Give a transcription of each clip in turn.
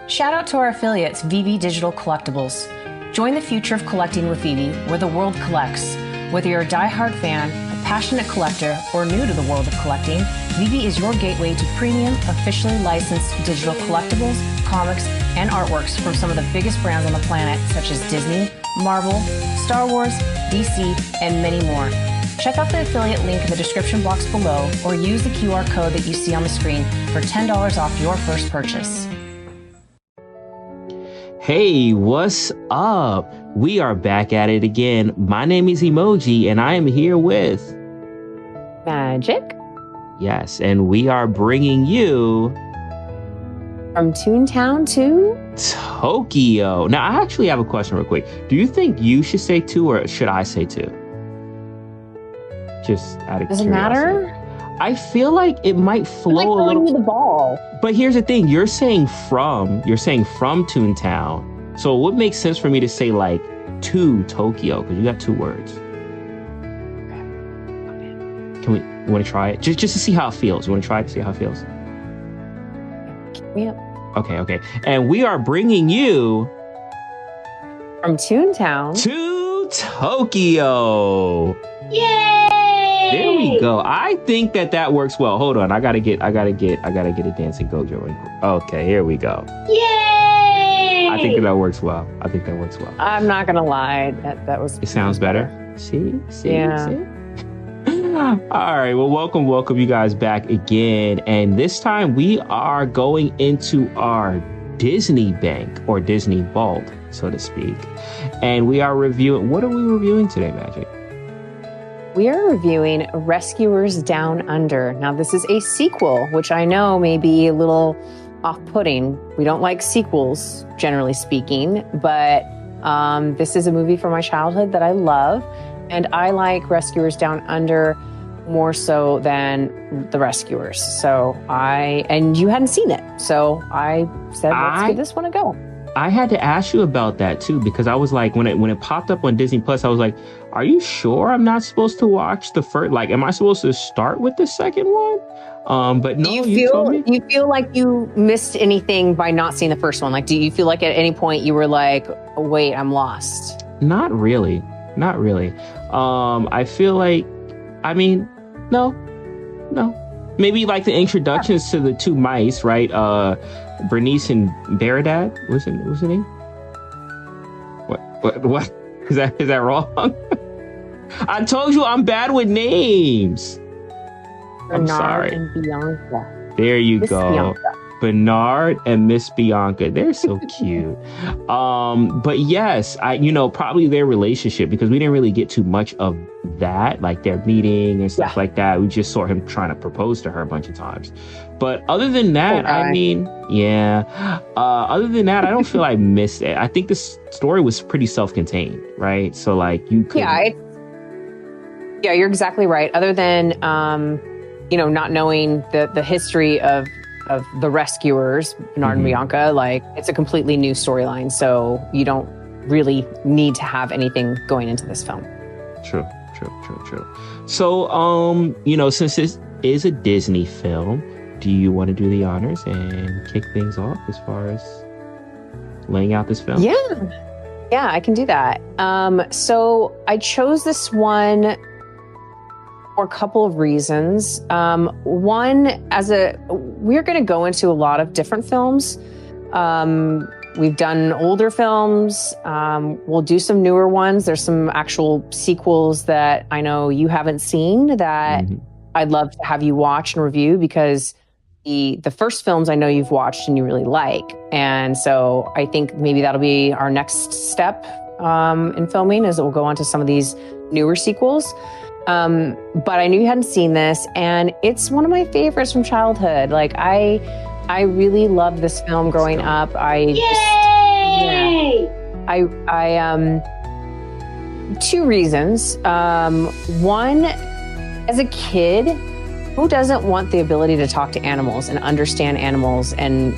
Shout out to our affiliates, VeVe Digital Collectibles. Join the future of collecting with VeVe, where the world collects. Whether you're a die-hard fan, a passionate collector, or new to the world of collecting, VeVe is your gateway to premium, officially licensed digital collectibles, comics, and artworks from some of the biggest brands on the planet, such as Disney, Marvel, Star Wars, DC, and many more. Check out the affiliate link in the description box below, or use the QR code that you see on the screen for $10 off your first purchase. Hey, what's up? We are back at it again. My name is Emojii, and I am here with Magic. Yes, and we are bringing you From Toontown to Tokyo. Now, I actually have a question real quick. Do you think you should say 2 or should I say 2? Just out of Does it curiosity. matter? I feel like it might flow a little. You the ball. But here's the thing: you're saying from Toontown, so it would make sense for me to say like to Tokyo because you got 2 words. Can we? You want to try it just to see how it feels? You want to try it to see how it feels? Yep. Okay. And we are bringing you From Toontown to Tokyo. Yay! There we go. I think that works well. Hold on. I gotta get a dancing Gojo. Okay, here we go. Yay! I think that works well. I'm not gonna lie. That was. It sounds better. See? Yeah. All right. Well, welcome you guys back again. And this time we are going into our Disney bank or Disney vault, so to speak. And we are reviewing. What are we reviewing today, Magic? We are reviewing Rescuers Down Under. Now, this is a sequel, which I know may be a little off-putting. We don't like sequels, generally speaking, but this is a movie from my childhood that I love, and I like Rescuers Down Under more so than The Rescuers. And you hadn't seen it, so I said, let's give this one a go. I had to ask you about that too, because I was like, when it popped up on Disney Plus, I was like, are you sure I'm not supposed to watch the first? Like, am I supposed to start with the second one? But no, do you feel like you missed anything by not seeing the first one? Like, do you feel like at any point you were like, oh, wait, I'm lost? Not really. I feel like, no. Maybe like the introductions to the 2 mice, right? Bernice and Baradad. What's the name? What? Is that wrong? I told you I'm bad with names. I'm sorry. And Bianca. There you Miss go. Bianca. Bernard and Miss Bianca. They're so cute. But yes, probably their relationship, because we didn't really get too much of that, like their meeting and stuff like that. We just saw him trying to propose to her a bunch of times. But other than that, other than that, I don't feel I missed it. I think this story was pretty self-contained, right? So like you could. Yeah, you're exactly right. Other than, not knowing the history of the rescuers, Bernard and Bianca, like it's a completely new storyline. So you don't really need to have anything going into this film. True. So, since this is a Disney film, do you want to do the honors and kick things off as far as laying out this film? Yeah, I can do that. So I chose this one for a couple of reasons. One, we're going to go into a lot of different films. We've done older films. We'll do some newer ones. There's some actual sequels that I know you haven't seen that I'd love to have you watch and review, because the first films I know you've watched and you really like. And so I think maybe that'll be our next step in filming, is that we'll go on to some of these newer sequels. But I knew you hadn't seen this, and it's one of my favorites from childhood. Like I really loved this film growing up. Two reasons. One, as a kid, who doesn't want the ability to talk to animals and understand animals and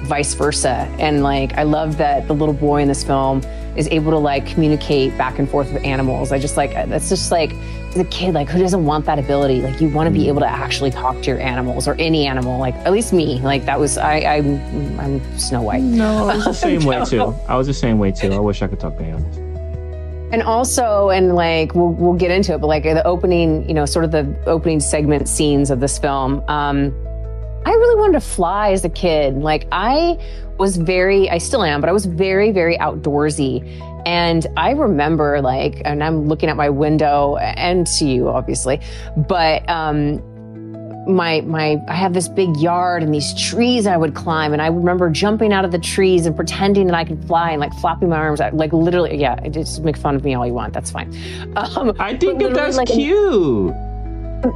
vice versa? And like, I love that the little boy in this film is able to like communicate back and forth with animals. I just like, that's just like as a kid, like who doesn't want that ability? Like you want to be able to actually talk to your animals or any animal. Like at least me. Like that was I'm Snow White. No, I was the same way too. I was the same way too. I wish I could talk to animals. And also, and like we'll get into it, but like the opening, you know, sort of the opening segment scenes of this film. I really wanted to fly as a kid. Like I still am, but I was very, very outdoorsy. And I remember like, and I'm looking at my window and to you obviously, but I have this big yard and these trees I would climb. And I remember jumping out of the trees and pretending that I could fly and like flapping my arms out, like literally, yeah, just make fun of me all you want. That's fine. I think that's like, cute.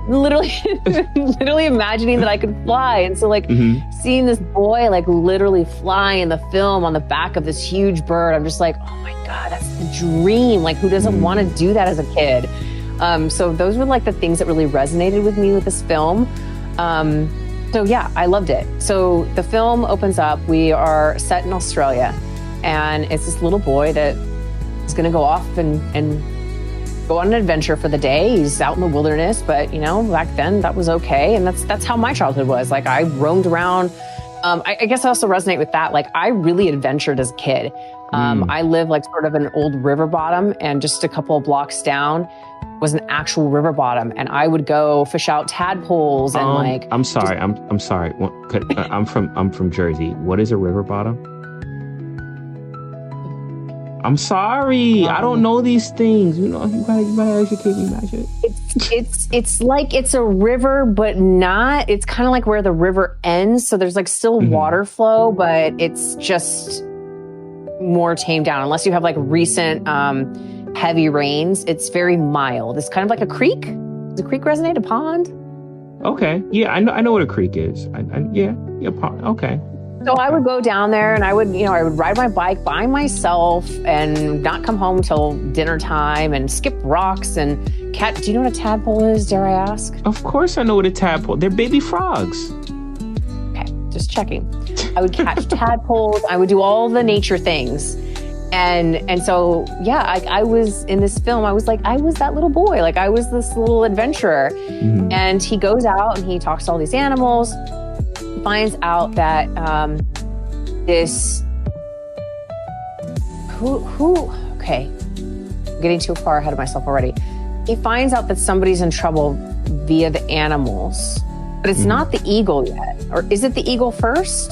literally imagining that I could fly. And so like seeing this boy like literally fly in the film on the back of this huge bird, I'm just like, oh my God, that's the dream. Like who doesn't want to do that as a kid? So those were like the things that really resonated with me with this film. So yeah, I loved it. So the film opens up, we are set in Australia and it's this little boy that is going to go off and go on an adventure for the day. He's out in the wilderness, but you know, back then that was okay. And that's how my childhood was. Like I roamed around. I guess I also resonate with that. Like I really adventured as a kid. I lived like sort of an old river bottom and just a couple of blocks down was an actual river bottom. And I would go fish out tadpoles and like. I'm sorry. I'm sorry. I'm from Jersey. What is a river bottom? I'm sorry. I don't know these things. You know, you gotta educate me, Magic. It's like it's a river, but not. It's kind of like where the river ends. So there's like still water flow, but it's just more tamed down. Unless you have like recent heavy rains, it's very mild. It's kind of like a creek. Does a creek resonate? A pond? Okay. Yeah, I know what a creek is. Yeah, pond. Okay. So I would go down there and I would ride my bike by myself and not come home till dinner time and skip rocks and do you know what a tadpole is, dare I ask? Of course I know what a tadpole, they're baby frogs. Okay, just checking. I would catch tadpoles, I would do all the nature things. And so, yeah, I was in this film, I was that little boy, like I was this little adventurer. And he goes out and he talks to all these animals. Finds out that okay, I'm getting too far ahead of myself already. He finds out that somebody's in trouble via the animals, but it's not the eagle yet. Or is it the eagle first?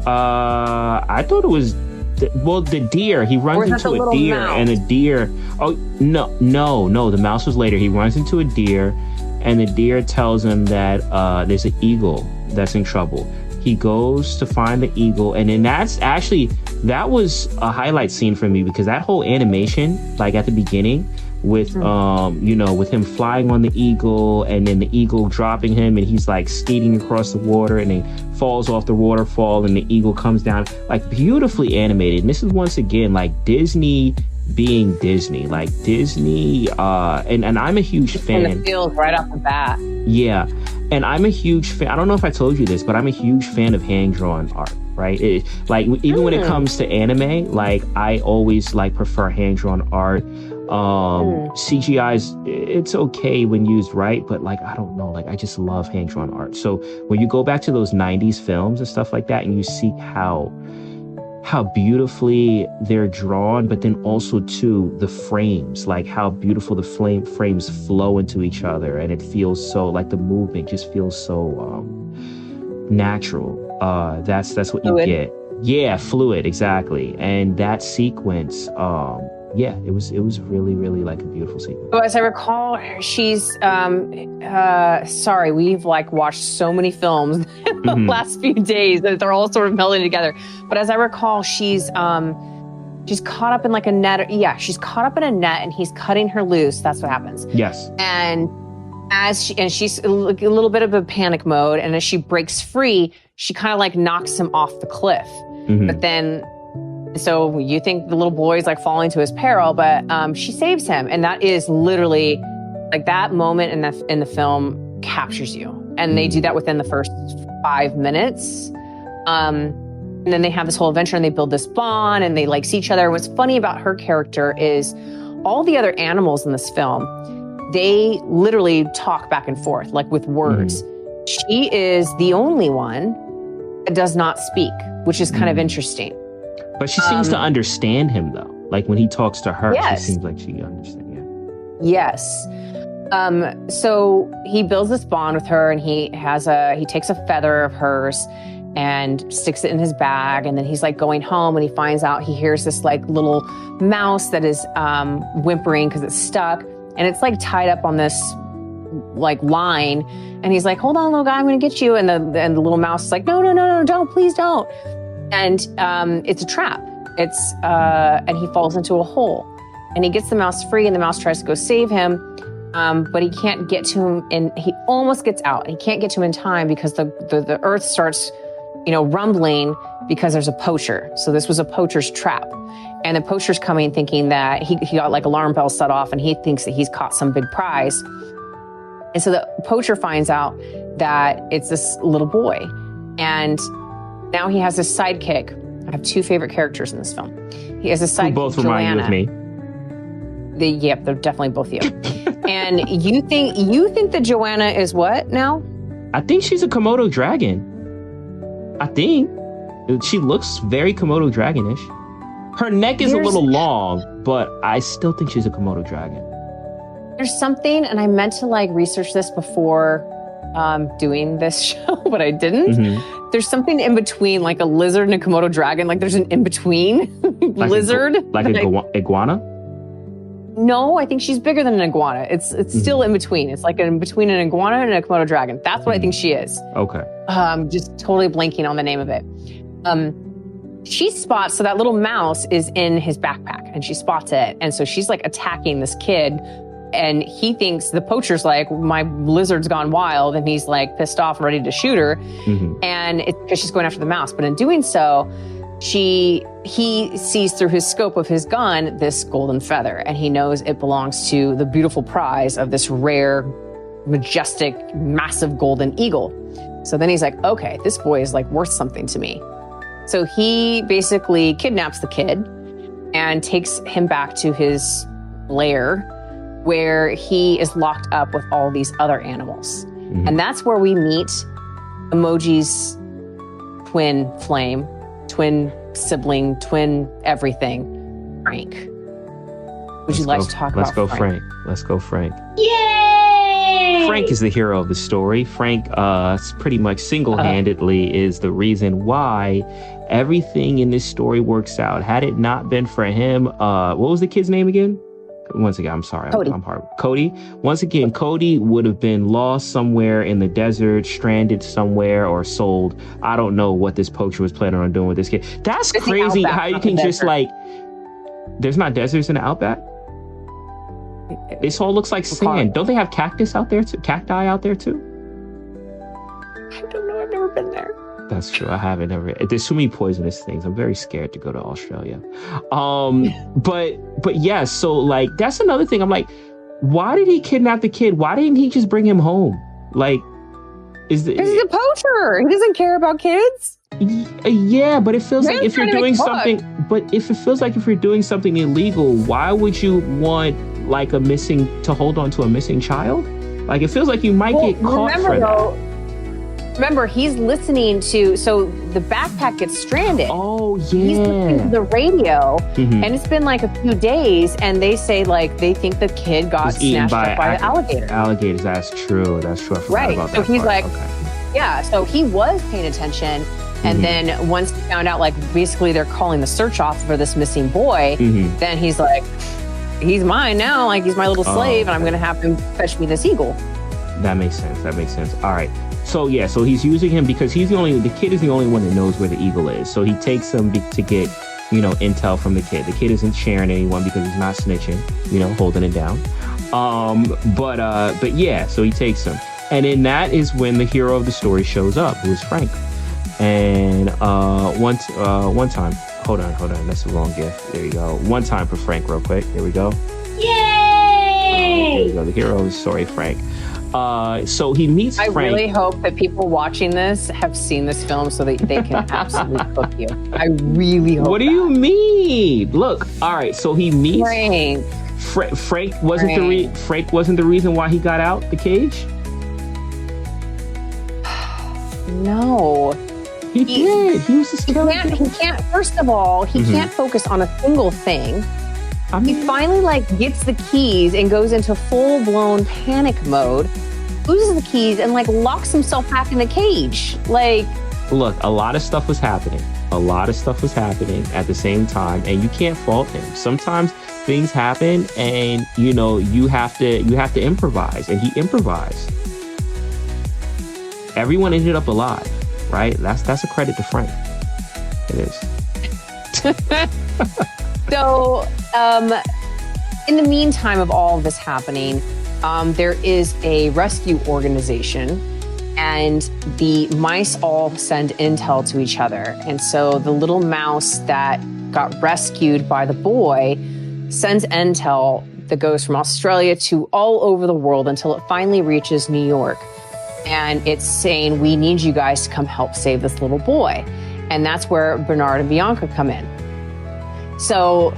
I thought it was the deer. He runs into a deer mouse? And the deer. Oh no, the mouse was later. He runs into a deer and the deer tells him that there's an eagle that's in trouble. He goes to find the eagle, and then that was a highlight scene for me because that whole animation, like at the beginning, with with him flying on the eagle and then the eagle dropping him and he's like skating across the water and then falls off the waterfall and the eagle comes down, like beautifully animated. And this is once again like Disney being Disney, like Disney, and I'm a huge fan. And it feels right off the bat. Yeah. And I'm a huge fan. I don't know if I told you this, but I'm a huge fan of hand-drawn art, right? Even when it comes to anime, like I always like prefer hand-drawn art. CGI's, it's okay when used right, but like, I don't know, like I just love hand-drawn art. So when you go back to those 90s films and stuff like that, and you see how beautifully they're drawn, but then also too the frames, like how beautiful the frames flow into each other, and it feels so like the movement just feels so natural. That's what fluid. You get. Yeah, fluid, exactly. And that sequence, it was really, really like a beautiful sequence. So as I recall, she's sorry, we've like watched so many films in the last few days that they're all sort of melding together. But as I recall, she's caught up in like a net. Yeah, she's caught up in a net and he's cutting her loose. That's what happens. Yes. And she's a little bit of a panic mode, and as she breaks free, she kind of like knocks him off the cliff. But then, so you think the little boy's like falling to his peril, but she saves him, and that is literally like that moment in the film captures you. And they do that within the first 5 minutes. And then they have this whole adventure and they build this bond and they like see each other. What's funny about her character is all the other animals in this film, they literally talk back and forth, like with words. She is the only one that does not speak, which is kind of interesting. But she seems to understand him, though. Like when he talks to her, yes. She seems like she understands. Yes. So he builds this bond with her, and he takes a feather of hers and sticks it in his bag. And then he's like going home, and he finds out, he hears this like little mouse that is whimpering because it's stuck, and it's like tied up on this like line. And he's like, hold on, little guy, I'm going to get you. And the little mouse is like, no, don't, please don't. And it's a trap. And he falls into a hole, and he gets the mouse free, and the mouse tries to go save him. But he can't get to him, and he almost gets out, and he can't get to him in time because the earth starts, rumbling because there's a poacher. So this was a poacher's trap. And the poacher's coming thinking that he got like alarm bells set off, and he thinks that he's caught some big prize. And so the poacher finds out that it's this little boy. And now he has this sidekick. I have two favorite characters in this film. He has a sidekick, who both remind you of me. They're definitely both you. And you think that Joanna is what now? I think she's a Komodo dragon. I think. She looks very Komodo dragonish. Her neck is a little long, but I still think she's a Komodo dragon. There's something, and I meant to like research this before doing this show, but I didn't. There's something in between, like a lizard and a Komodo dragon. Like there's an in-between like lizard. Like iguana? No, I think she's bigger than an iguana. It's still in between. It's like in between an iguana and a Komodo dragon. That's what I think she is. Okay. Just totally blanking on the name of it. She spots, so that little mouse is in his backpack, and she spots it. And so she's like attacking this kid, and he thinks, the poacher's like, my lizard's gone wild, and he's like pissed off and ready to shoot her. And it's because she's going after the mouse. But in doing so, he sees through his scope of his gun this golden feather, and he knows it belongs to the beautiful prize of this rare, majestic, massive golden eagle. So then he's like, okay, this boy is like worth something to me. So he basically kidnaps the kid and takes him back to his lair, where he is locked up with all these other animals. And that's where we meet Emoji's twin flame, twin sibling, twin everything, Frank. Would you like to talk about Frank? Let's go, Frank. Yay! Frank is the hero of the story. Frank pretty much single-handedly is the reason why everything in this story works out. Had it not been for him, what was the kid's name again? Once again, I'm sorry. Cody. I'm hard. Cody. Once again, Cody would have been lost somewhere in the desert, stranded somewhere, or sold. I don't know what this poacher was planning on doing with this kid. That's crazy how you can just like... There's not deserts in the Outback? This all looks like sand. Don't they have cacti out there too? I don't know. I've never been there. That's true. I haven't ever. There's too many poisonous things. I'm very scared to go to Australia. But yeah. So like, that's another thing. I'm like, why did he kidnap the kid? Why didn't he just bring him home? Like, because he's a poacher. He doesn't care about kids. Yeah, but it feels like if you're doing something. But if it feels like if you're doing something illegal, why would you want like to hold on to a missing child? Like, it feels like you might get caught for that. Remember, he's listening to, so the backpack gets stranded. Oh, yeah. He's listening to the radio, and it's been like a few days, and they say like they think the kid got snatched up by the alligator. Alligators, that's true. I forgot about that. So he's part. like, yeah, so he was paying attention. And then once he found out, like, basically they're calling the search off for this missing boy, then he's like, he's mine now. Like, he's my little slave, and I'm going to have him fetch me this eagle. That makes sense. All right. So, yeah, so he's using him because the kid is the only one that knows where the eagle is. So he takes him to get, intel from the kid. The kid isn't sharing anyone because he's not snitching, holding it down. But yeah, so he takes him. And then that is when the hero of the story shows up, who is Frank. And one time, hold on, that's the wrong gift. There you go. One time for Frank, real quick. Here we go. Yay! There you go. The hero of the story, Frank. So he meets Frank. I really hope that people watching this have seen this film so that they can absolutely cook you. I really hope. What do you mean? Look, all right. So he meets Frank wasn't Frank wasn't the reason why he got out the cage. No. He did. He was just killing. He can't. First of all, he can't focus on a single thing. I mean, He finally gets the keys and goes into full blown panic mode, loses the keys and locks himself back in the cage. Look, a lot of stuff was happening. A lot of stuff was happening at the same time, and you can't fault him. Sometimes things happen, and you have to improvise, and he improvised. Everyone ended up alive, right? That's a credit to Frank. It is. So, in the meantime of all of this happening, there is a rescue organization, and the mice all send intel to each other. And so the little mouse that got rescued by the boy sends intel that goes from Australia to all over the world until it finally reaches New York. And it's saying, we need you guys to come help save this little boy. And that's where Bernard and Bianca come in. So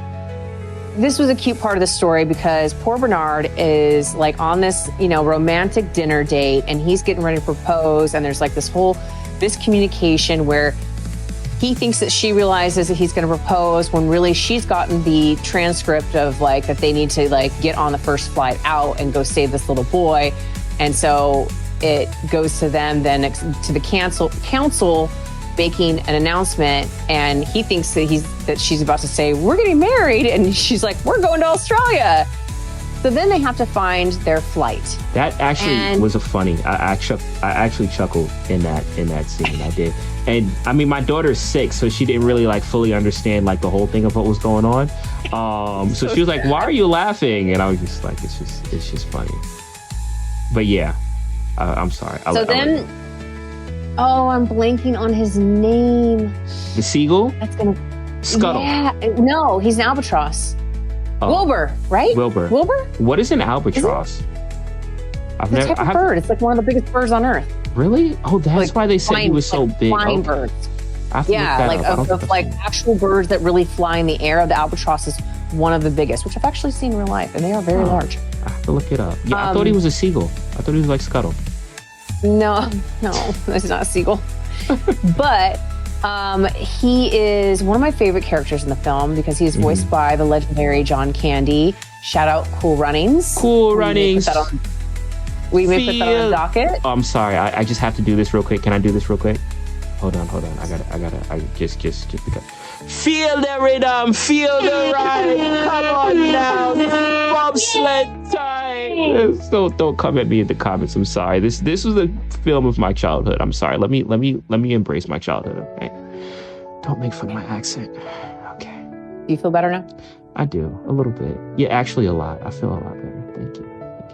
this was a cute part of the story because poor Bernard is on this, romantic dinner date, and he's getting ready to propose. And there's this whole miscommunication where he thinks that she realizes that he's going to propose when really she's gotten the transcript of that they need to get on the first flight out and go save this little boy. And so it goes to them then to the council making an announcement, and he thinks that she's about to say, we're getting married, and she's like, we're going to Australia. So then they have to find their flight. That actually was a funny. I actually chuckled in that scene. I did. And I mean, my daughter's 6, so she didn't really fully understand the whole thing of what was going on. So she was like, why are you laughing? And I was just like, it's just funny. But yeah, I'm sorry. I'm blanking on his name. The seagull? That's gonna Scuttle. Yeah, no, he's an albatross. Oh. Wilbur, right? Wilbur. What is an albatross? It's a type of bird. It's one of the biggest birds on Earth. Really? Oh, that's why they said he was so big. Flying birds. Yeah, of actual birds that really fly in the air. The albatross is one of the biggest, which I've actually seen in real life, and they are very large. I have to look it up. Yeah, I thought he was a seagull. I thought he was like Scuttle. No, that's not a seagull. But he is one of my favorite characters in the film because he's voiced by the legendary John Candy. Shout out Cool Runnings. Cool Runnings. We may put that on the docket. Oh, I'm sorry. I just have to do this real quick. Can I do this real quick? Hold on. I just because. Feel the rhythm, feel the ride. Come on now, bobsled time. So don't come at me in the comments. I'm sorry. This was a film of my childhood. I'm sorry. Let me embrace my childhood. Okay. Don't make fun of my accent. Okay. Do you feel better now? I do a little bit. Yeah, actually a lot. I feel a lot better. Thank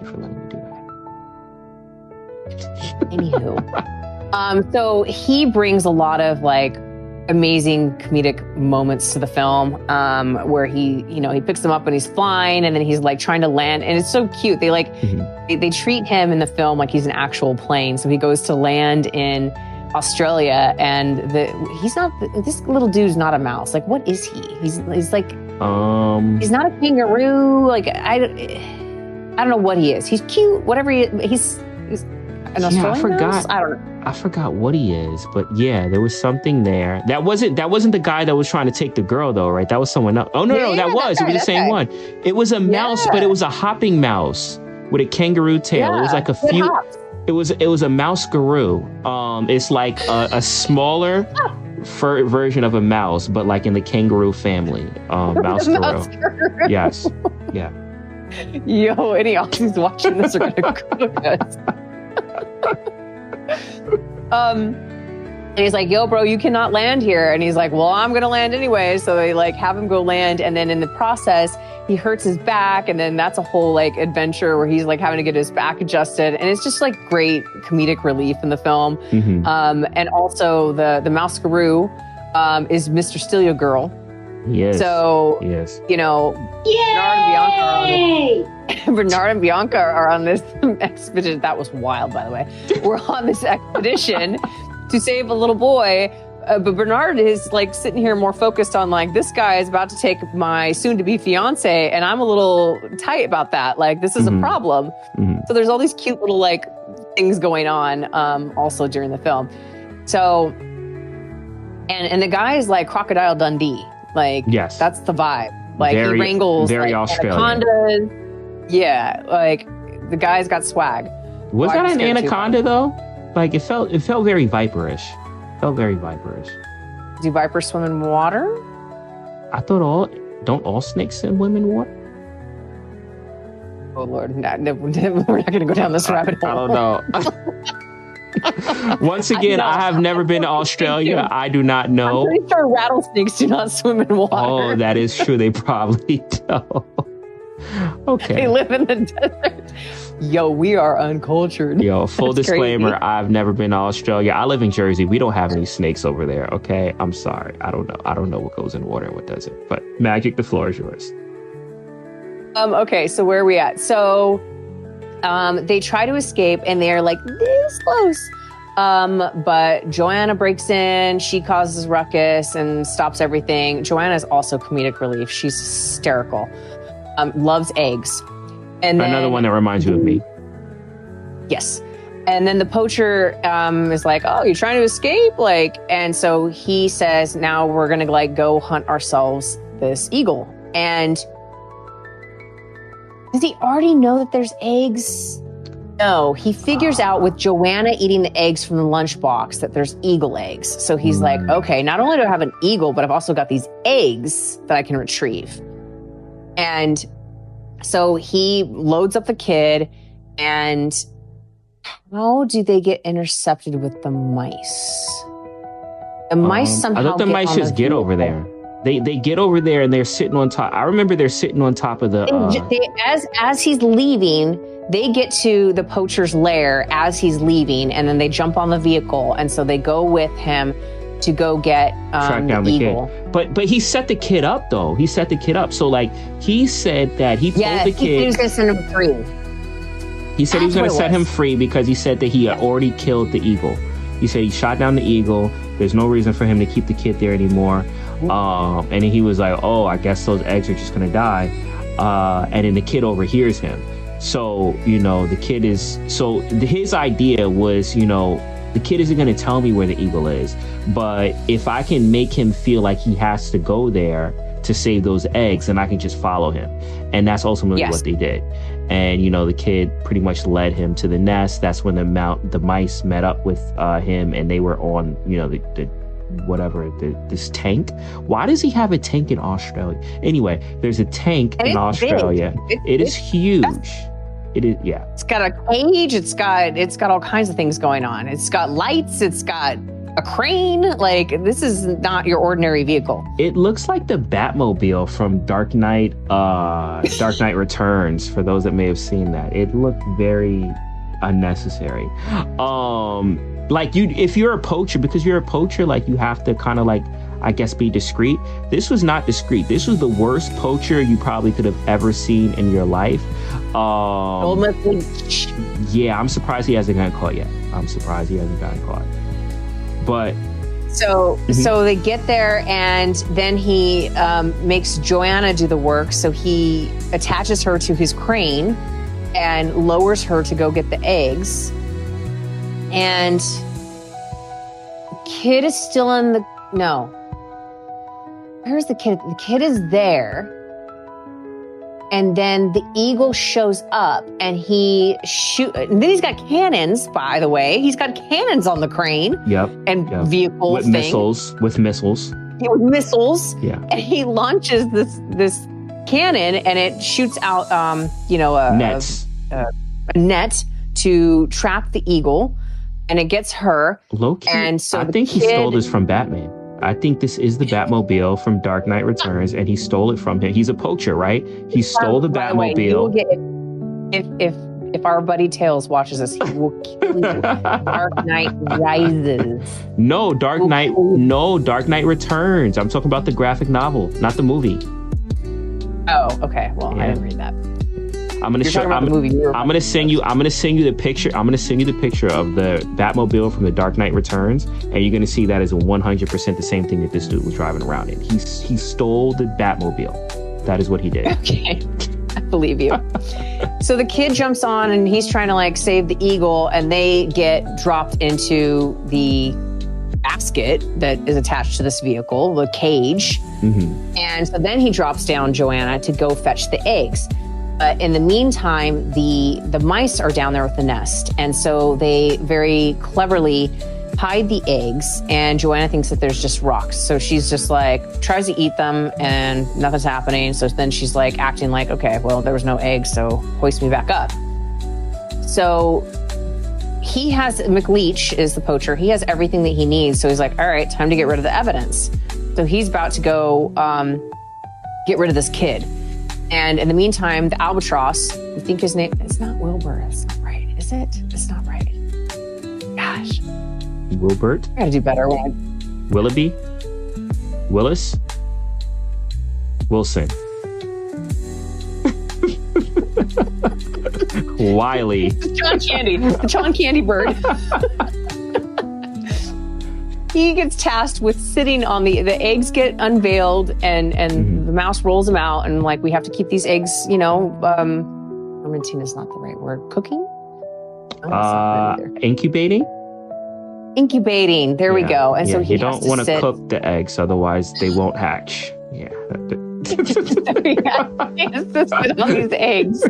you for letting me do that. Anywho, so he brings a lot of amazing comedic moments to the film, where he picks them up when he's flying, and then he's trying to land, and it's so cute. They they treat him in the film like he's an actual plane. So he goes to land in Australia, and this little dude's not a mouse. What is he? He's he's not a kangaroo. I don't know what he is. He's cute. Whatever he's an Australian mouse? I don't know. I forgot what he is, but yeah, there was something there. That wasn't the guy that was trying to take the girl, though, right? That was someone else. Oh no, it was the same one. It was a mouse, but it was a hopping mouse with a kangaroo tail. Yeah, it was like a few. It was a mouse-garoo. It's like a smaller version of a mouse, but in the kangaroo family. Mouse-garoo. Yes. Yeah. Yo, any Aussies watching this are gonna cook us. And he's like, yo, bro, you cannot land here. And he's like, well, I'm going to land anyway. So they have him go land. And then in the process, he hurts his back. And then that's a whole adventure where he's having to get his back adjusted. And it's just great comedic relief in the film. Mm-hmm. And also the mouse-garoo is Mr. Steal Your Girl. Yes. So, yes. Bernard and Bianca are on this expedition. That was wild, by the way. We're on this expedition to save a little boy But Bernard is like sitting here more focused on like, this guy is about to take my soon-to-be fiance, and I'm a little tight about that. Like, this is a problem. So there's all these cute little like things going on also during the film. So, and the guy is like Crocodile Dundee. Like, yes, that's the vibe. Like, he wrangles very like, Australian. Anacondas. Yeah, like the guy's got swag. Was that an anaconda though? Like, it felt very viperish. Felt very viperish. Do vipers swim in water? I thought don't all snakes swim in water? Oh Lord, no, we're not going to go down this rabbit hole. I don't know. Once again, I have never been to Australia. I do not know. I'm pretty sure rattlesnakes do not swim in water. Oh, that is true. They probably don't. Okay. They live in the desert. Yo, we are uncultured. Yo, full That's disclaimer, crazy. I've never been to Australia. I live in Jersey. We don't have any snakes over there, okay? I'm sorry. I don't know. I don't know what goes in water and what doesn't. But Magic, the floor is yours. Okay, so where are we at? So they try to escape and they're like this close. But Joanna breaks in, she causes ruckus and stops everything. Joanna is also comedic relief. She's hysterical. Loves eggs. And then, another one that reminds you of me. Yes. And then the poacher is like, oh, you're trying to escape? Like, and so he says, now we're going to like go hunt ourselves this eagle. And does he already know that there's eggs? No, he figures out with Joanna eating the eggs from the lunchbox that there's eagle eggs. So he's like, okay, not only do I have an eagle, but I've also got these eggs that I can retrieve. And so he loads up the kid, and how do they get intercepted with the mice? The mice somehow I thought the mice just get over there. They get over there and they're sitting on top. I remember they're sitting on top of the... As he's leaving, they get to the poacher's lair as he's leaving, and then they jump on the vehicle, and so they go with him to go get track down the eagle. Kid. But he set the kid up, though. He set the kid up. So, like, he said that he told the kid... he was going to send him free. He said he was going to set him free because he said that he had already killed the eagle. He said he shot down the eagle. There's no reason for him to keep the kid there anymore. And then he was like, oh, I guess those eggs are just going to die. And then the kid overhears him. So, you know, the kid is... So his idea was, you know, the kid isn't going to tell me where the eagle is. But if I can make him feel like he has to go there to save those eggs, then I can just follow him. And that's ultimately what they did. And, you know, the kid pretty much led him to the nest. That's when the mice met up with him, and they were on, you know, this tank. Why does he have a tank in Australia? Anyway, there's a tank in Australia. It is huge. It is, yeah. It's got a cage. It's got all kinds of things going on. It's got lights. It's got a crane. Like, this is not your ordinary vehicle. It looks like the Batmobile from Dark Knight Returns, for those that may have seen that. It looked very unnecessary. Like, if you're a poacher, because you're a poacher, like, you have to kind of, like, I guess, be discreet. This was not discreet. This was the worst poacher you probably could have ever seen in your life. Yeah, I'm surprised he hasn't gotten caught yet. But so they get there, and then he makes Joanna do the work. So he attaches her to his crane and lowers her to go get the eggs. And the kid is still where's the kid? The kid is there. And then the eagle shows up, and he and then he's got cannons, by the way. He's got cannons on the crane. Yep. And vehicle with missiles. With missiles. Yeah, with missiles. Yeah. And he launches this cannon, and it shoots out nets. A net to trap the eagle, and it gets her. Low-key, and so I think he stole this from Batman. I think this is the Batmobile from Dark Knight Returns, and he stole it from him. He's a poacher, right? He stole the Batmobile. If our buddy Tails watches this, he will kill you. Dark Knight Rises. No, Dark Knight Returns. I'm talking about the graphic novel, not the movie. Oh, okay. Well, yeah. I didn't read that. I'm gonna show. I'm gonna send you. I'm gonna send you the picture. I'm gonna send you the picture of the Batmobile from The Dark Knight Returns, and you're gonna see that is 100% the same thing that this dude was driving around in. He stole the Batmobile. That is what he did. Okay, I believe you. So the kid jumps on, and he's trying to like save the eagle, and they get dropped into the basket that is attached to this vehicle, the cage. Mm-hmm. And so then he drops down Joanna to go fetch the eggs. But in the meantime, the mice are down there with the nest. And so they very cleverly hide the eggs, and Joanna thinks that there's just rocks. So she's just like, tries to eat them and nothing's happening. So then she's like acting like, okay, well, there was no eggs, so hoist me back up. So he has, McLeach is the poacher. He has everything that he needs. So he's like, all right, time to get rid of the evidence. So he's about to go get rid of this kid. And in the meantime, the albatross, I think his name, it's not Wilbur. It's not right. Is it? It's not right. Gosh. Wilbert? I gotta do better. Willoughby? Willis? Wilson? Wiley? John Candy. The John Candy bird. He gets tasked with sitting on the eggs get unveiled, and the mouse rolls them out, and like we have to keep these eggs, fermenting is not the right word. Cooking? Incubating? Incubating. There we go. And so he you don't want to cook the eggs, otherwise they won't hatch. Yeah. He has to sit on these eggs.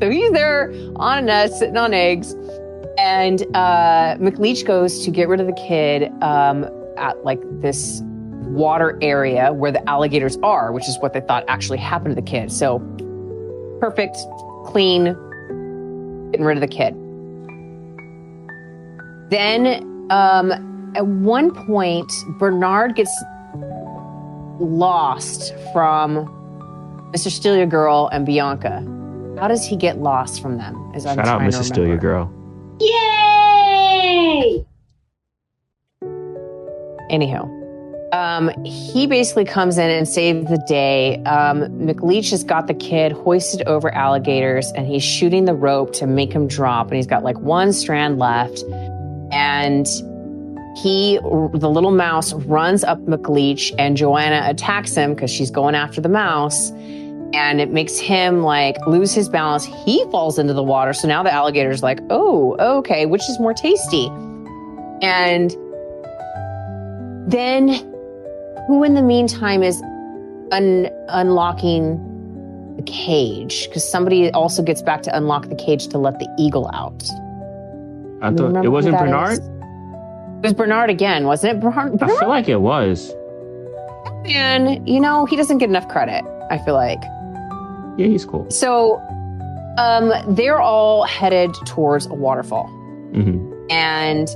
So he's there on a nest, sitting on eggs. And McLeach goes to get rid of the kid at like this water area where the alligators are, which is what they thought actually happened to the kid. So perfect, clean, getting rid of the kid. Then at one point, Bernard gets lost from Mr. Steal Your Girl and Bianca. How does he get lost from them? Shout out Mr. Steal Your Girl. Yay! Anywho, he basically comes in and saves the day. McLeach has got the kid hoisted over alligators, and he's shooting the rope to make him drop, and he's got like one strand left. And the little mouse runs up McLeach, and Joanna attacks him because she's going after the mouse. And it makes him like lose his balance. He falls into the water. So now the alligator's like, oh, okay, which is more tasty? And then who in the meantime is unlocking the cage? Because somebody also gets back to unlock the cage to let the eagle out. I thought it wasn't Bernard? It was Bernard again, wasn't it? Bernard? I feel like it was. And, he doesn't get enough credit, I feel like. Yeah, he's cool. So they're all headed towards a waterfall. Mm-hmm. And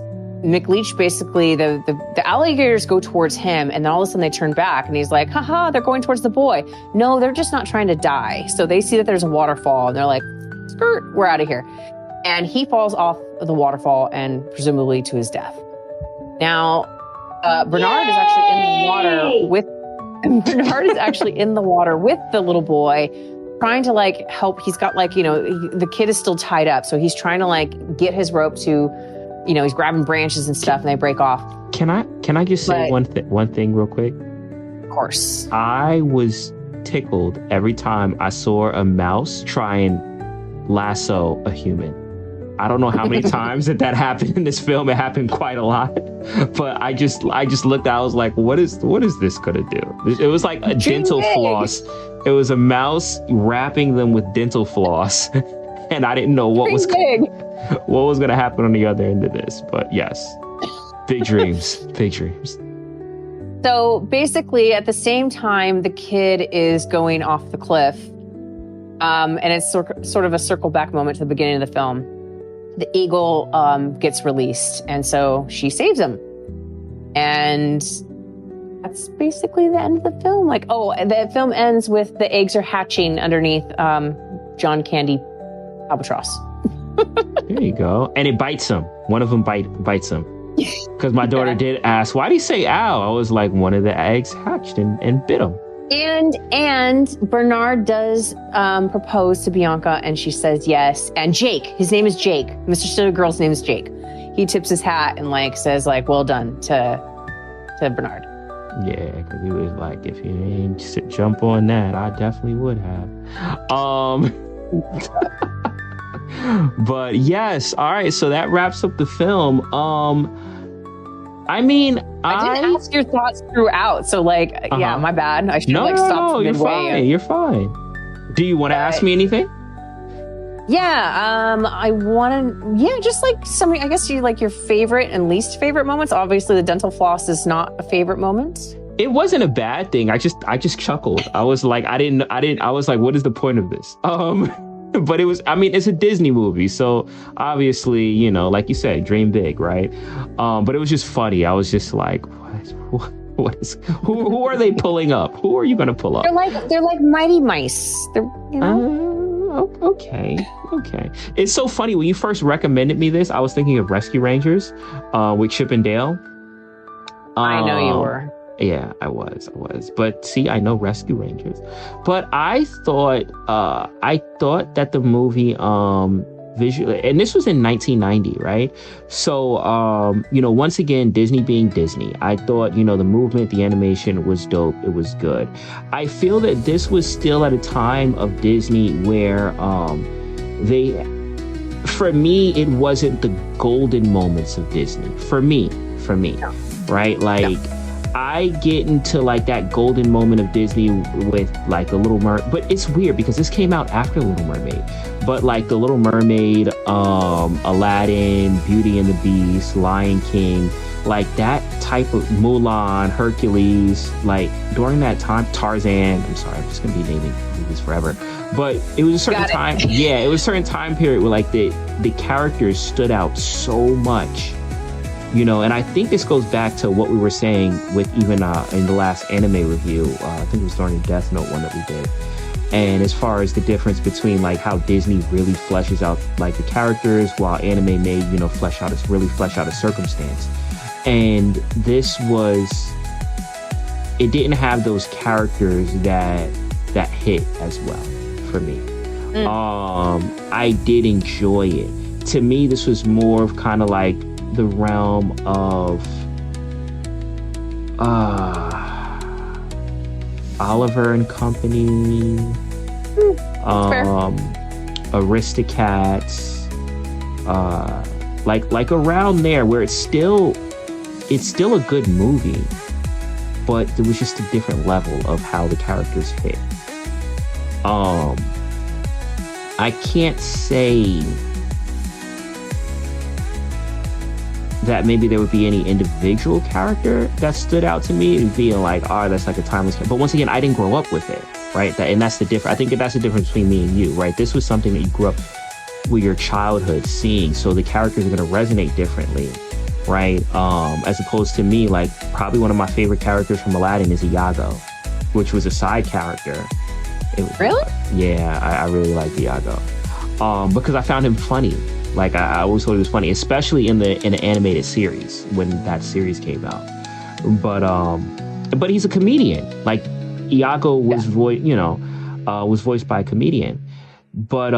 McLeach basically, the alligators go towards him, and then all of a sudden they turn back, and he's like, haha, they're going towards the boy. No, they're just not trying to die. So they see that there's a waterfall, and they're like, skirt, we're out of here. And he falls off the waterfall and presumably to his death. Now, Bernard is actually in the water with the little boy, trying to like help. He's got like, the kid is still tied up. So he's trying to like get his rope to, he's grabbing branches and stuff, and they break off. Can I just say one thing real quick? Of course. I was tickled every time I saw a mouse try and lasso a human. I don't know how many times that happened in this film. It happened quite a lot, but I just looked. I was like, what is this gonna do? It was like a dental floss. It was a mouse wrapping them with dental floss, and I didn't know what was gonna happen on the other end of this. But yes, big dreams, big dreams. So basically, at the same time, the kid is going off the cliff, and it's sort of a circle back moment to the beginning of the film. The eagle gets released, and so she saves him. And that's basically the end of the film. Like, the film ends with the eggs are hatching underneath John Candy albatross. There you go. And it bites him. One of them bites him. Because my daughter did ask, why do you say ow? I was like, one of the eggs hatched and bit him. And Bernard does propose to Bianca, and she says yes. And Jake, his name is Jake. Mr. Sugar Girl's name is Jake. He tips his hat and like says like, "Well done" to Bernard. Yeah, because he was like, if you didn't jump on that, I definitely would have. But yes, all right. So that wraps up the film. I mean, I didn't ask your thoughts throughout, so like, yeah, my bad. I should have stopped you're midway. Fine. You're fine. Do you want to ask me anything? Yeah, I want to. Just like something. I guess you like your favorite and least favorite moments. Obviously, the dental floss is not a favorite moment. It wasn't a bad thing. I just chuckled. I was like, I was like, what is the point of this? But it was, I mean, it's a Disney movie, so obviously, you know, like you said, dream big, right? But it was just funny. I was just like, who are they pulling up? Who are you going to pull up? They're like mighty mice. They're, you know. Okay. It's so funny. When you first recommended me this, I was thinking of Rescue Rangers, with Chip and Dale. I know you were. Yeah, I was. But see, I know Rescue Rangers. But I thought that the movie, visually, and this was in 1990, right? So, you know, once again, Disney being Disney, I thought, you know, the movement, the animation was dope. It was good. I feel that this was still at a time of Disney where, for me, it wasn't the golden moments of Disney. For me, right? Like, I get into like that golden moment of Disney with like The Little Mermaid, but it's weird because this came out after Little Mermaid. But like The Little Mermaid, Aladdin, Beauty and the Beast, Lion King, like that type of Mulan, Hercules, like during that time, Tarzan. I'm sorry, I'm just gonna be naming movies forever. But it was a certain time. Yeah, it was a certain time period where like the characters stood out so much. You know, and I think this goes back to what we were saying with even in the last anime review. I think it was during the Death Note one that we did. And as far as the difference between like how Disney really fleshes out like the characters, while anime may, you know, flesh out a circumstance. And this it didn't have those characters that hit as well for me. I did enjoy it. To me, this was more of kind of like the realm of Oliver and Company, Aristocats, like around there, where it's still a good movie, but there was just a different level of how the characters hit. I can't say that maybe there would be any individual character that stood out to me and being like, that's like a timeless character. But once again, I didn't grow up with it, right? And that's the difference. I think that's the difference between me and you, right? This was something that you grew up with your childhood seeing, so the characters are going to resonate differently, right? As opposed to me, like probably one of my favorite characters from Aladdin is Iago, which was a side character. Really? Yeah, I really like Iago, because I found him funny. Like I always thought he was funny, especially in the animated series when that series came out. But he's a comedian. Like Iago was voiced by a comedian. But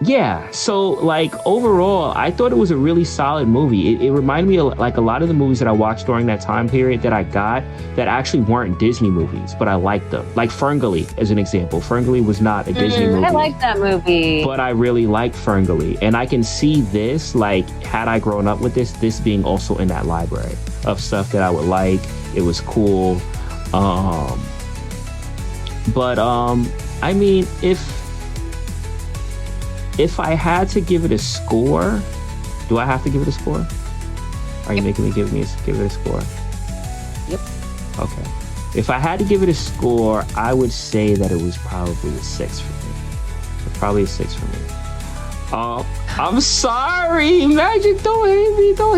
yeah, so like overall, I thought it was a really solid movie. It reminded me of like a lot of the movies that I watched during that time period that I got that actually weren't Disney movies, but I liked them. Like Ferngully, as an example. Ferngully was not a Disney movie. I like that movie. But I really liked Ferngully. And I can see this, like, had I grown up with this being also in that library of stuff that I would like. It was cool. I mean, if I had to give it a score, do I have to give it a score? Are you making me give it a score? Yep. Okay. If I had to give it a score, I would say that it was probably a 6 for me. Probably a 6 for me. I'm sorry, Magic. Don't hate me. Don't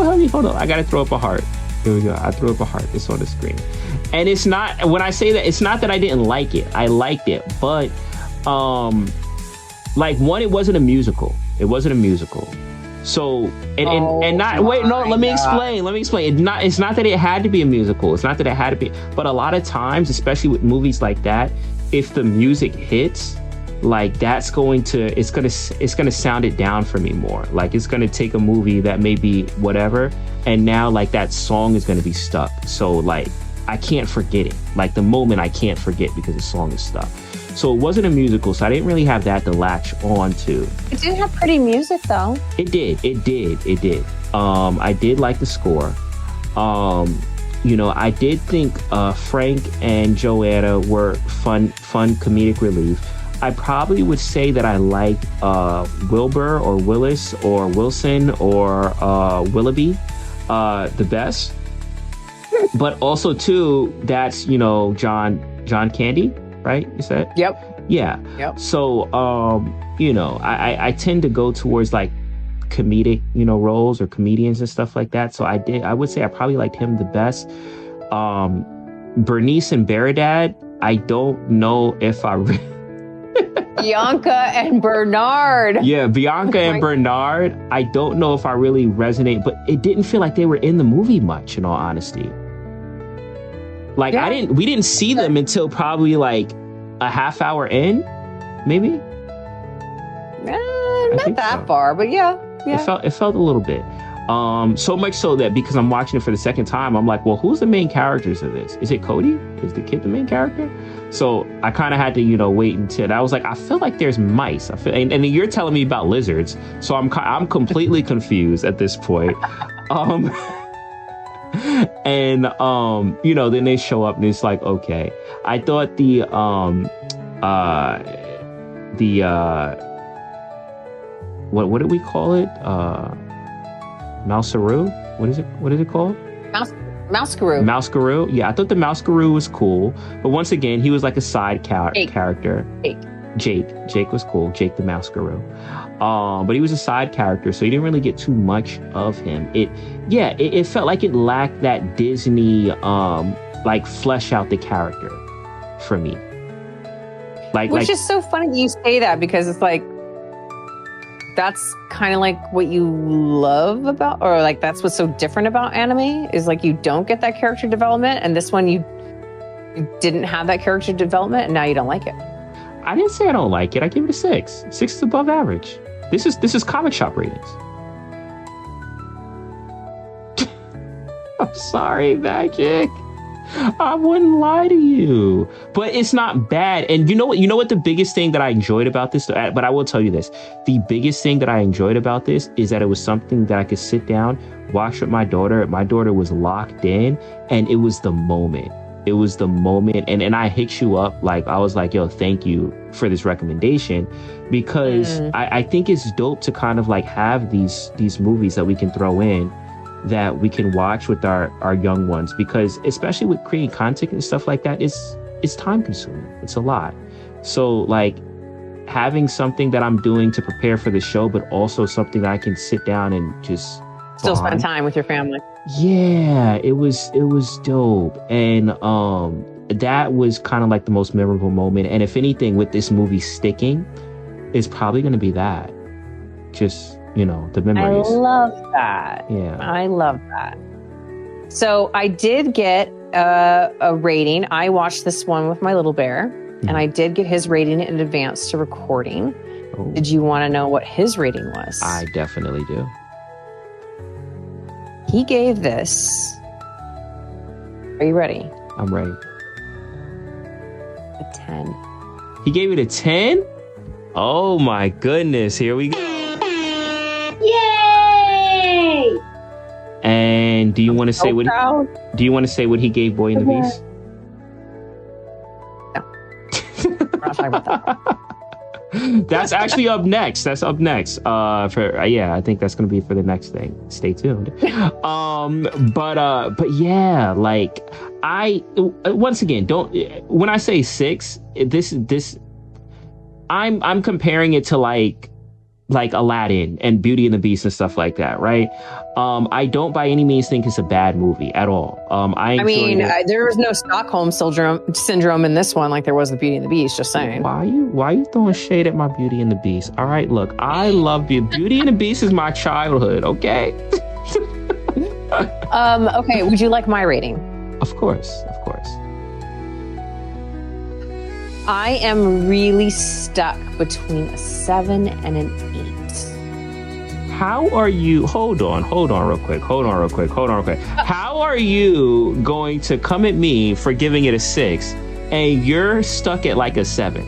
help me. Hold on. I gotta throw up a heart. Here we go. I threw up a heart. It's on the screen. And it's not, when I say that, it's not that I didn't like it. I liked it, but like one, it wasn't a musical. So and not wait, no, let me explain. It's not that it had to be a musical. It's not that it had to be, but a lot of times, especially with movies like that, if the music hits, like it's gonna sound it down for me more. Like it's gonna take a movie that may be whatever, and now like that song is gonna be stuck. So like I can't forget it. Like the moment I can't forget because the song is stuck. So it wasn't a musical, so I didn't really have that to latch on to. It did have pretty music though. It did. I did like the score. I did think Frank and Joanna were fun comedic relief. I probably would say that I liked Wilbur or Willis or Wilson or Willoughby the best. But also too, that's John Candy, right? You said? Yep. Yeah. Yep. So I tend to go towards like comedic roles or comedians and stuff like that. So I would say I probably liked him the best. Bernice and Baradad, I don't know if I Bianca and Bernard. Yeah, Bianca and Bernard, I don't know if I really resonate, but it didn't feel like they were in the movie much, in all honesty. Like we didn't see them until probably like a half hour in, maybe. Not that far, but yeah. It felt a little bit. So much so that because I'm watching it for the second time, I'm like, well, who's the main characters of this? Is it Cody? Is the kid the main character? So I kind of had to, wait until I was like, I feel like there's mice. And then you're telling me about lizards, so I'm completely confused at this point. And then they show up and it's like, okay. I thought what did we call it? Mouseroo? What is it called? Mousekaroo. Mousekaroo. Yeah, I thought the Mousekaroo was cool, but once again, he was like a side character. Jake was cool. Jake the Mousekaroo. But he was a side character, so you didn't really get too much of him. It felt like it lacked that Disney like flesh out the character for me. Which is so funny you say that, because it's like that's kind of like what you love about, or like that's what's so different about anime, is like you don't get that character development, and this one you didn't have that character development, and now you don't like it. I didn't say I don't like it. I gave it a 6. 6 is above average. This is comic shop ratings. I'm sorry, Magic. I wouldn't lie to you, but it's not bad. And you know what the biggest thing that I enjoyed about this, but I will tell you this, the biggest thing that I enjoyed about this is that it was something that I could sit down, watch with my daughter. My daughter was locked in, and it was the moment. And I hit you up, like I was like, yo, thank you for this recommendation, because I think it's dope to kind of like have these movies that we can throw in that we can watch with our young ones, because especially with creating content and stuff like that, it's time consuming. It's a lot. So like having something that I'm doing to prepare for the show, but also something that I can sit down and just still spend time with your family. Yeah, it was dope. And that was kind of like the most memorable moment. And if anything, with this movie sticking, it's probably going to be that. Just, the memories. I love that. Yeah. I love that. So I did get a rating. I watched this one with my little bear, and I did get his rating in advance to recording. Oh. Did you want to know what his rating was? I definitely do. He gave this. Are you ready? I'm ready. A 10. He gave it a 10? Oh my goodness. Here we go. Yay! And do you want to say what he gave Boy and the Beast? No. We're not talking about that. That's actually up next. I think that's going to be for the next thing. Stay tuned. But yeah, like once again, when I say 6, this I'm comparing it to like like Aladdin and Beauty and the Beast and stuff like that, right? I don't by any means think it's a bad movie at all. I mean, there was no Stockholm syndrome in this one like there was the Beauty and the Beast, just saying. Why are you throwing shade at my Beauty and the Beast? All right, look, I love Beauty and the Beast is my childhood, okay? Okay, would you like my rating? Of course. I am really stuck between a 7 and an 8. How are you? Hold on real quick. How are you going to come at me for giving it a 6 and you're stuck at like a 7?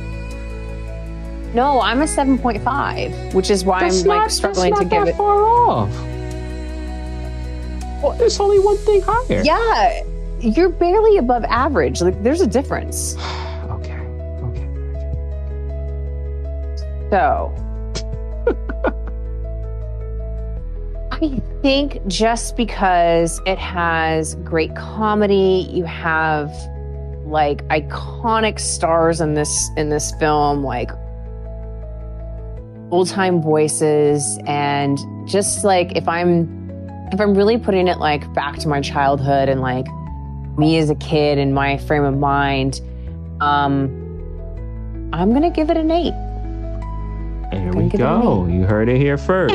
No, I'm a 7.5, which is why I'm struggling to give it. Far off. Well, there's only one thing higher. Yeah, you're barely above average. Like, there's a difference. Okay. So, I think just because it has great comedy, you have like iconic stars in this film, like old-time voices, and just like if I'm really putting it like back to my childhood and like me as a kid and my frame of mind, I'm gonna give it an 8. There we go. You heard it here first.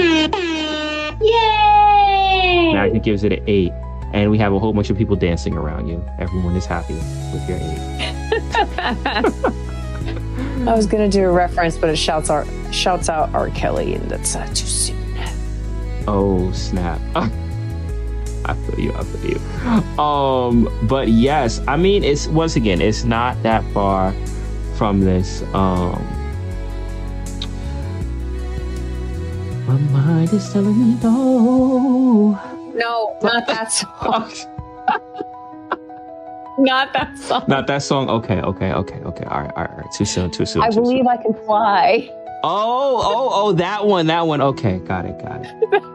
Yay! Magic gives it an 8, and we have a whole bunch of people dancing around you. Everyone is happy with your 8. I was gonna do a reference, but it shouts out R. Kelly, and that's too soon. Oh snap! I feel you. But yes, I mean, it's once again, it's not that far from this. My mind is telling me no. No, not that song. Not that song. Not that song. Okay. All right. Too soon. I believe I can fly. Oh, that one. Okay, got it.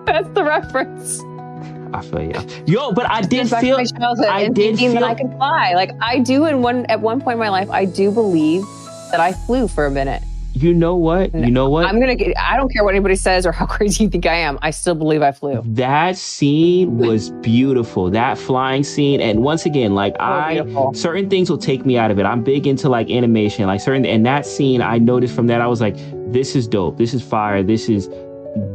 That's the reference. I feel you. Yo, but I did feel that I can fly. Like I do at one point in my life, I do believe that I flew for a minute. You know what? I don't care what anybody says or how crazy you think I am. I still believe I flew. That scene was beautiful. That flying scene. And once again, like certain things will take me out of it. I'm big into like animation, like and that scene I noticed from that, I was like, this is dope. This is fire. This is,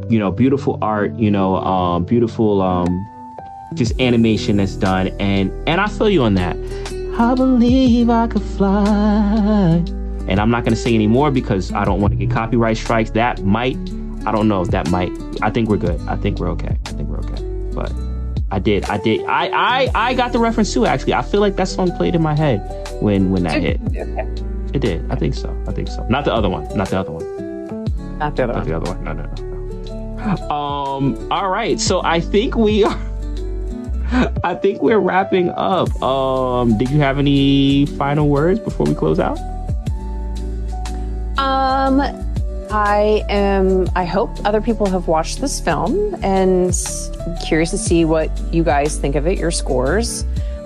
beautiful art, beautiful, just animation that's done. And I feel you on that. I believe I could fly. And I'm not going to say any more because I don't want to get copyright strikes. I don't know. I think we're good. I think we're okay. But I got the reference too, actually. I feel like that song played in my head when that hit. Okay. It did. I think so. Not the other one. No. All right. So I think we're wrapping up. Did you have any final words before we close out? I hope other people have watched this film and I'm curious to see what you guys think of it, your scores.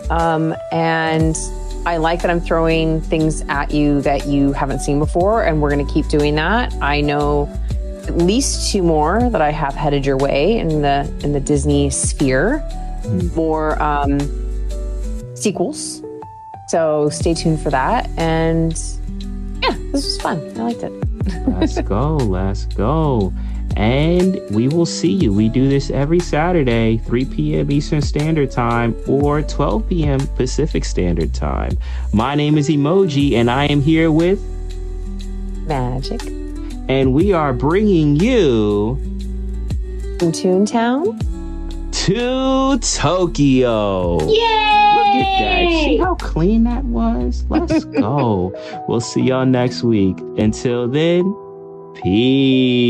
And I like that I'm throwing things at you that you haven't seen before, and we're going to keep doing that. I know at least 2 more that I have headed your way in the Disney sphere for sequels. So stay tuned for that. And yeah, this was fun. I liked it. Let's go. And we will see you. We do this every Saturday, 3 p.m. Eastern Standard Time or 12 p.m. Pacific Standard Time. My name is Emojii, and I am here with Magic. And we are bringing you from Toontown to Tokyo. Yay! Look at that. See how clean that was? Let's go. We'll see y'all next week. Until then, peace.